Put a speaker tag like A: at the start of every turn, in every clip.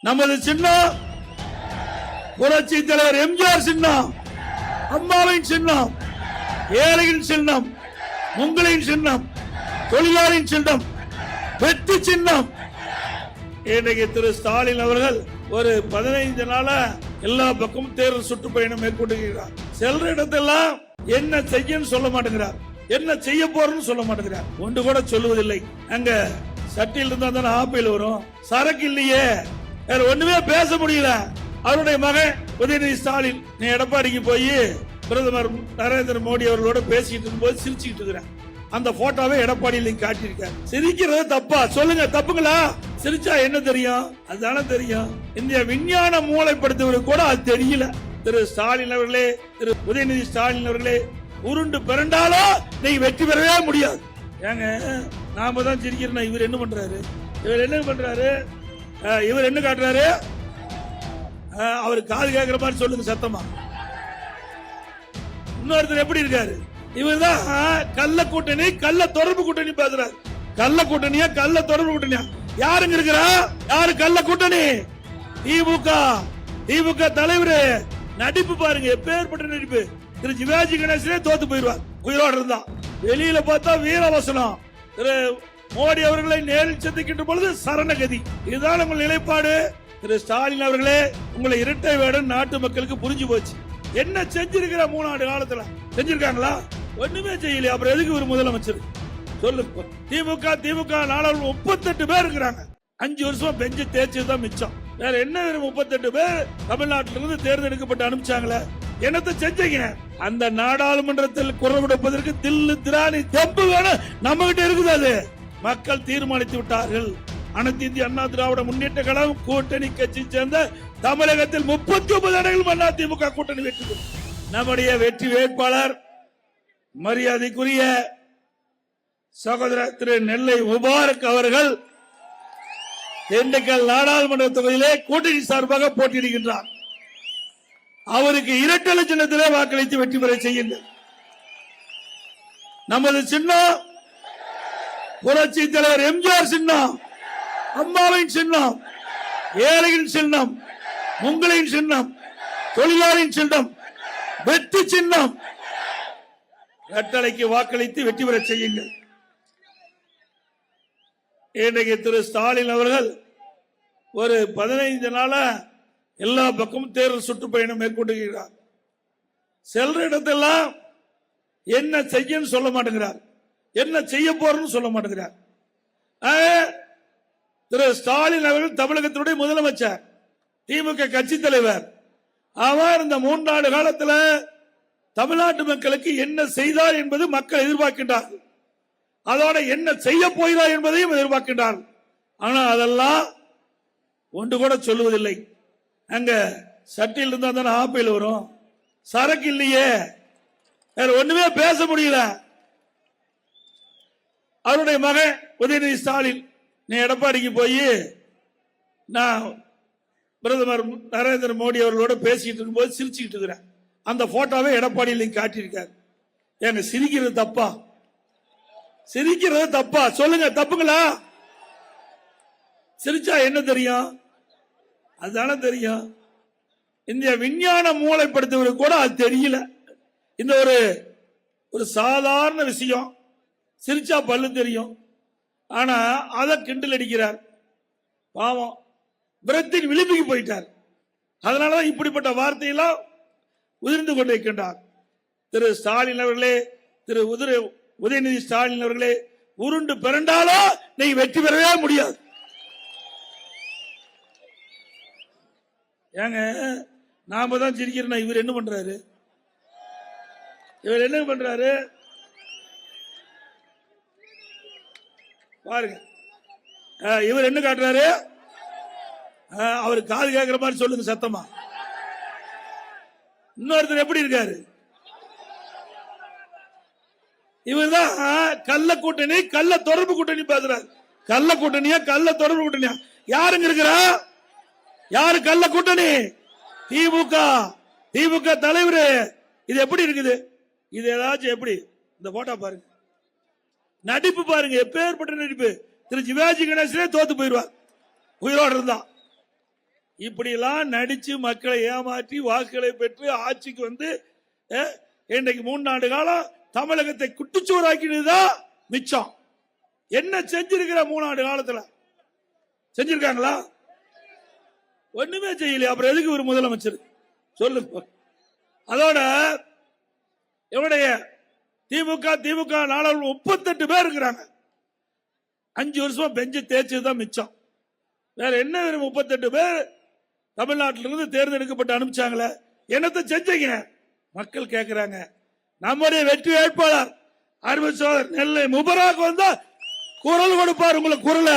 A: நமது சின்னம் புரட்சி தலைவர் எம்ஜிஆர் சின்னம், அம்மாவின் சின்னம், ஏழையின் சின்னம், உங்களின் சின்னம், தொழிலாளியின் சின்னம், வெற்றி சின்னம். இன்றைக்கு திரு ஸ்டாலின் அவர்கள் ஒரு 15 நாளா எல்லா பக்கமும் தேர்தல் சுற்றுப்பயணம் மேற்கொண்டிருக்கிறார். செல்ற இடத்தெல்லாம் என்ன செய்யன்னு சொல்ல மாட்டேங்கிறார், என்ன செய்ய போறன்னு சொல்ல மாட்டேங்கிறார், ஒன்று கூட சொல்லுவதில்லை. அங்க சட்டியில் இருந்தா தானே ஆப்பிள் வரும், சரக்கு இல்லையே, வேற ஒண்ணுமே பேச முடியல. அவருடைய மகன் உதயநிதி ஸ்டாலின் நீ எடப்பாடிக்கு போய் பிரதமர் நரேந்திர மோடி அவர்களோட பேசிட்டு இருக்கும்போது சிரிச்சுக்கிட்டு இருக்கிறேன். அந்த போட்டோவை எடப்பாடியில காட்டியிருக்காரு. சிரிக்கிறது தப்பா? சொல்லுங்க, தப்புங்களா? சிரிச்சா என்ன தெரியும்? அதுதானே தெரியும். இந்திய விஞ்ஞான மூளைப்படுத்துவதற்கு கூட அது தெரியல. திரு ஸ்டாலின் அவர்களே, திரு உதயநிதி ஸ்டாலின் அவர்களே, உருண்டு பிறண்டாலும் நீங்க வெற்றி பெறவே முடியாது. ஏங்க நாம தான் சிரிக்கிறோம், இவர் என்ன பண்றாரு? இவர் என்ன பண்றாரு? இவர் என்ன காட்டுறாரு? அவர் காது கேட்கிற மாதிரி சொல்லுங்க சத்தமா. இன்னொருத்தர் எப்படி இருக்காரு? இவர் தான் கள்ள கூட்டணி, கள்ள தொடர்பு கூட்டணி பேசுறாரு. கள்ள கூட்டணியா, கள்ள தொடர்பு கூட்டணியா? யாருங்க இருக்கிறா? யாரு கள்ள கூட்டணி? திமுக. திமுக தலைவர் நடிப்பு பாருங்க, எப்பேற்பட்ட நடிப்பு. திரு சிவாஜி கணேசனே தோத்து போயிருவார் உயிரோடு இருந்தா. வெளியில பார்த்தா வீரவசனம். திரு மோடி அவர்களை நேரில் சந்திக்கின்ற பொழுது சரணகதி. இதுதான் உங்கள் நிலைப்பாடு. திரு ஸ்டாலின் அவர்களே, உங்களை இரட்டை வேடம் நாட்டு மக்களுக்கு புரிஞ்சு போச்சு. என்ன செஞ்சிருக்கிற 3 ஆண்டு காலத்துல? செஞ்சிருக்காங்களா? ஒண்ணுமே செய்யல. அப்புறம் எதுக்கு ஒரு முதலமைச்சர்? சொல்லுங்க. திமுக நாடாளுமன்ற 38 பேர் இருக்கிறாங்க. 5 வருஷமா பெஞ்சு தேய்ச்சதுதான் மிச்சம். வேற என்ன? 38 பேர் தமிழ்நாட்டில இருந்து தேர்ந்தெடுக்கப்பட்டு அனுப்பிச்சாங்களே, என்னத்தை செஞ்சீங்க? அந்த நாடாளுமன்றத்தில் குரல் கொடுப்பதற்கு தில்லு திராணி தெம்பு வேணும், நம்ம கிட்ட இருக்குது. அது மக்கள் தீர்மானித்து விட்டார்கள். அனைத்து இந்திய அண்ணா திராவிட முன்னேற்ற கழகம் கூட்டணி கட்சி சேர்ந்த தமிழகத்தில் 39 இடங்கள் அதிமுக கூட்டணி வெற்றி பெறும். நம்முடைய வெற்றி வேட்பாளர் மரியாதைக்குரிய சகோதரர் திரு நெல்லை முபாரக் அவர்கள் திண்டுக்கல் நாடாளுமன்ற தொகுதியிலே கூட்டணி சார்பாக போட்டியிடுகின்றார். அவருக்கு இரட்டை சின்னத்திலே வாக்களித்து வெற்றி பெற செய்யுங்கள். நமது சின்னம் புரட்சி தலைவர் எம்ஜிஆர் சின்னம், அம்மாவின் சின்னம், ஏழையின் சின்னம், உங்களின் சின்னம், தொழிலாளியின் சின்னம், வெற்றி சின்னம். இரட்டைக்கு வாக்களித்து வெற்றி பெற செய்யுங்கள். இன்றைக்கு திரு ஸ்டாலின் அவர்கள் ஒரு 15 நாளா எல்லா பக்கமும் தேர்தல் சுற்றுப்பயணம் மேற்கொண்டிருக்கிறார். செல்ற இடத்தெல்லாம் என்ன செய்யன்னு சொல்ல மாட்டேங்கிறார், என்ன செய்ய போறன்னு சொல்ல மாட்டேங்கிறார். திரு ஸ்டாலின் அவர்கள் தமிழகத்தினுடைய முதலமைச்சர், திமுக கட்சி தலைவர். அவர் இந்த 3 ஆண்டு காலத்தில் தமிழ்நாட்டு மக்களுக்கு என்ன செய்தார் என்பது மக்கள் எதிர்பார்க்கின்றார்கள். அதோட என்ன செய்ய போகிறார் என்பதையும் எதிர்பார்க்கின்றார்கள். ஆனால் அதெல்லாம் ஒன்று கூட சொல்லுவதில்லை. அங்க சட்டியில் இருந்தா தானே ஆப்பிள் வரும், சரக்கு இல்லையே, வேற ஒண்ணுமே பேச முடியல. அவருடைய மகன் உதயநிதி ஸ்டாலின் நீ எடப்பாடிக்கு போய் நான் பிரதமர் நரேந்திர மோடி அவர்களோட பேசிட்டு இருக்கும்போது சிரிச்சுக்கிட்டு இருக்கிறேன். அந்த போட்டோவை எடப்பாடியில காட்டியிருக்காரு. ஏங்க சிரிக்கிறது தப்பா? சிரிக்கிறது தப்பா? சொல்லுங்க, தப்புங்களா? சிரிச்சா என்ன தெரியும்? அதுதானே தெரியும். இந்திய விஞ்ஞான மூளைப்படுத்துவதற்கு கூட அது தெரியல. இந்த ஒரு சாதாரண விஷயம். சிரிச்சா பல்லு தெரியும், ஆனா அதை கிண்டல் அடிக்கிறார். பாவம், பிரத்தின் விளிம்புக்கு போயிட்டார். அதனாலதான் இப்படிப்பட்ட வார்த்தையெல்லாம் உதிர்ந்து கொண்டிருக்கின்றார். திரு ஸ்டாலின் அவர்களே, திரு உதயநிதி ஸ்டாலின் அவர்களே, உருண்டு பிறண்டாலும் நீங்க வெற்றி பெறவே முடியாது. ஏங்க நாம தான் சிரிக்கிறோம், இவர் என்ன பண்றாரு? இவர் என்ன பண்றாரு பாருங்க. இவர் என்ன காட்டுறாரு? அவர் காது கேட்கிற மாதிரி சொல்லுங்க சத்தமா. இன்னொருத்தர் எப்படி இருக்காரு? இவர் தான் கள்ள கூட்டணி, கள்ள தொடர்பு கூட்டணி பேசுறாரு. கள்ள கூட்டணியா, கள்ள தொடர்பு கூட்டணியா? யாருங்க இருக்கிறா? யாரு கள்ள கூட்டணி? திமுக. திமுக தலைவர். இது எப்படி இருக்குது? இது ஏதாச்சும் எப்படி? இந்த போட்டோ பாருங்க, நடிப்பு பாருங்க, எப்பேற்பட்ட நடிப்பு. திரு சிவாஜி கணேசனே தோத்து போயிருவார் உயிரோடு இருந்தா. இப்படி எல்லாம் நடிச்சு மக்களை ஏமாற்றி வாக்குகளை பெற்று ஆட்சிக்கு வந்து இன்றைக்கு 3 ஆண்டு காலம் தமிழகத்தை குட்டிச்சோறாக்கினதுதான் மிச்சம். என்ன செஞ்சிருக்கிற 3 ஆண்டு காலத்துல செஞ்சிருக்காங்களா? ஒண்ணுமே செய்யல. அப்புறம் எதுக்கு ஒரு முதலமைச்சர் சொல்லுங்க. அதோட எவடைய திமுக நாடாளுமன்ற 38 பேர் இருக்கிறாங்க. 5 வருஷமா பெஞ்சு தேய்ச்சதுதான் மிச்சம். வேற என்ன 38 பேர் தமிழ்நாட்டிலிருந்து தேர்ந்தெடுக்கப்பட்டு அனுப்பிச்சாங்களே, என்னத்தை செஞ்சீங்க? மக்கள் கேட்கிறாங்க. நம்முடைய வெற்றி வேட்பாளர் அருமை சோதர் நெல்லை முபராக் வந்தா குரல் கொடுப்பார். உங்களுக்கு குரல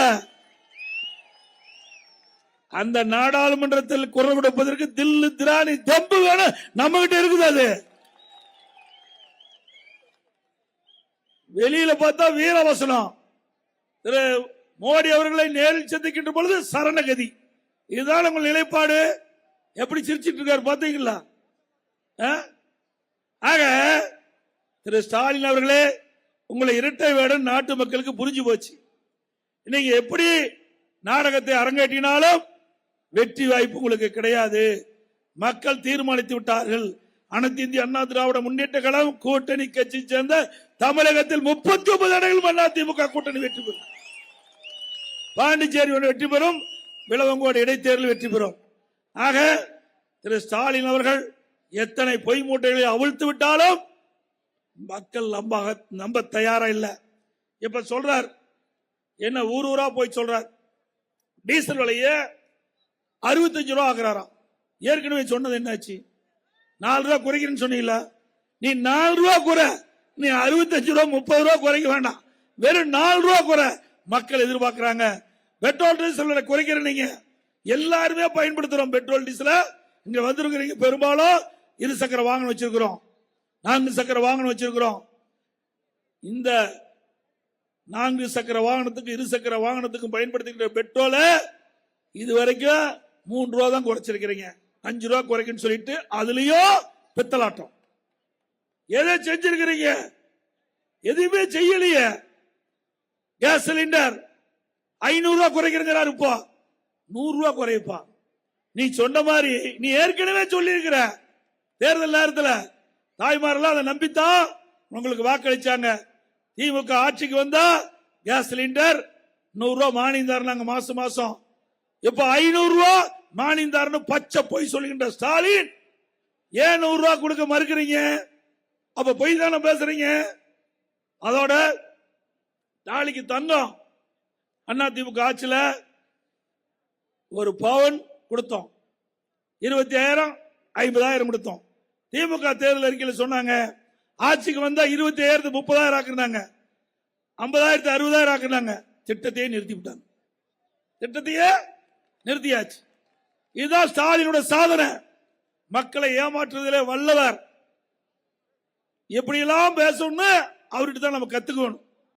A: அந்த நாடாளுமன்றத்தில் குரல் கொடுப்பதற்கு தில்லு திராணி தெம்பு வேணும் நம்ம கிட்ட இருக்குது. அது வெளியில பார்த்தா வீரவசனம். திரு மோடி அவர்களை நேரில் சந்திக்கின்ற பொழுது சரணகதி. இதுதான் உங்கள் நிலைப்பாடு. எப்படி சிரிச்சிட்டு இருக்காரு பாத்தீங்களா? ஆக திரு ஸ்டாலின் அவர்களே, உங்களை இரட்டை வேடம் நாட்டு மக்களுக்கு புரிஞ்சு போச்சு. நீங்க எப்படி நாடகத்தை அரங்கேற்றினாலும் வெற்றி வாய்ப்பு உங்களுக்கு கிடையாது. மக்கள் தீர்மானித்து விட்டார்கள். அனைத்து இந்திய அண்ணா திராவிட முன்னேற்ற கழகம் கூட்டணி கட்சி சேர்ந்த தமிழகத்தில் 39 இடங்களும் அதிமுக கூட்டணி வெற்றி பெறும். பாண்டிச்சேரி வெற்றி பெறும். விளவங்கோடு இடைத்தேர்தல் வெற்றி பெறும். ஆக திரு ஸ்டாலின் அவர்கள் எத்தனை பொய் மூட்டைகளை அவிழ்த்து விட்டாலும் மக்கள் நம்ப தயாரா இல்ல. இப்ப சொல்றார், என்ன ஊரா போய் சொல்றார், டீசல் விலைய 65 ரூபா ஆக்குறாராம். ஏற்கனவே சொன்னது என்னாச்சு? 4 ரூபா குறைக்கிறேன்னு சொன்னீங்களா? நீ 4 ரூபா குறை, நீ 65 ரூபா 30 ரூபா குறைக்க வேண்டாம், வெறும் 4 ரூபா குறை. மக்கள் எதிர்பார்க்கிறாங்க. பெட்ரோல் டீசல் குறைக்கிற நீங்க எல்லாருமே பயன்படுத்துறோம். பெட்ரோல் டீசல இங்க வந்திருக்கிறீங்க. பெரும்பாலும் 2 சக்கர வாகனம் வச்சிருக்கிறோம், 4 சக்கர வாகனம் வச்சிருக்கிறோம். இந்த 4 சக்கர வாகனத்துக்கு 2 சக்கர வாகனத்துக்கும் பயன்படுத்துகிற பெட்ரோல இதுவரைக்கும் 3 ரூபா தான் குறைச்சிருக்கிறீங்க. 5 ரூபா குறைக்குன்னு சொல்லிட்டு அதுலயும் பித்தலாட்டம். எதை செஞ்சிருக்கிறீங்க? எதுவுமே செய்யலையே. கேஸ் சிலிண்டர் 500 ரூபா குறைக்கிறாரு. இப்போ 100 ரூபா குறைப்பா. நீ சொன்ன மாதிரி நீ ஏற்கனவே சொல்லி இருக்கிற. தேர்தல் நேரத்தில் தாய்மாரெல்லாம் அதை நம்பித்தான் உங்களுக்கு வாக்களிச்சாங்க. திமுக ஆட்சிக்கு வந்தா கேஸ் சிலிண்டர் 100 ரூபா மானியம் தரலாங்க மாசம் மாசம். இப்ப 500 ரூபா மானியம் தரணும் பச்சை பொய் சொல்லுகின்ற ஸ்டாலின் ஏன் 100 ரூபா கொடுக்க மறுக்கிறீங்க? அப்ப பொய் தானே பேசுறீங்க. அதோட நாளைக்கு தங்கம் அதிமுக ஆட்சியில ஒரு பவுன் கொடுத்தோம், 25,000 50,000 கொடுத்தோம். திமுக தேர்தல் அறிக்கையில் சொன்னாங்க ஆட்சிக்கு வந்தா 25,000 30,000 ஆக்குறாங்க, 50,000 60,000 ஆக்குறாங்க. திட்டத்தையே நிறுத்தி விட்டாங்க. திட்டத்தையே நிறுத்தியாச்சு. இதுதான் ஸ்டாலினுடைய சாதனை. மக்களை ஏமாற்றுவதிலே வல்லவர். எப்படியெல்லாம் பேசணும்னு அவர்கிட்ட தான் நம்ம கத்துக்கணும்.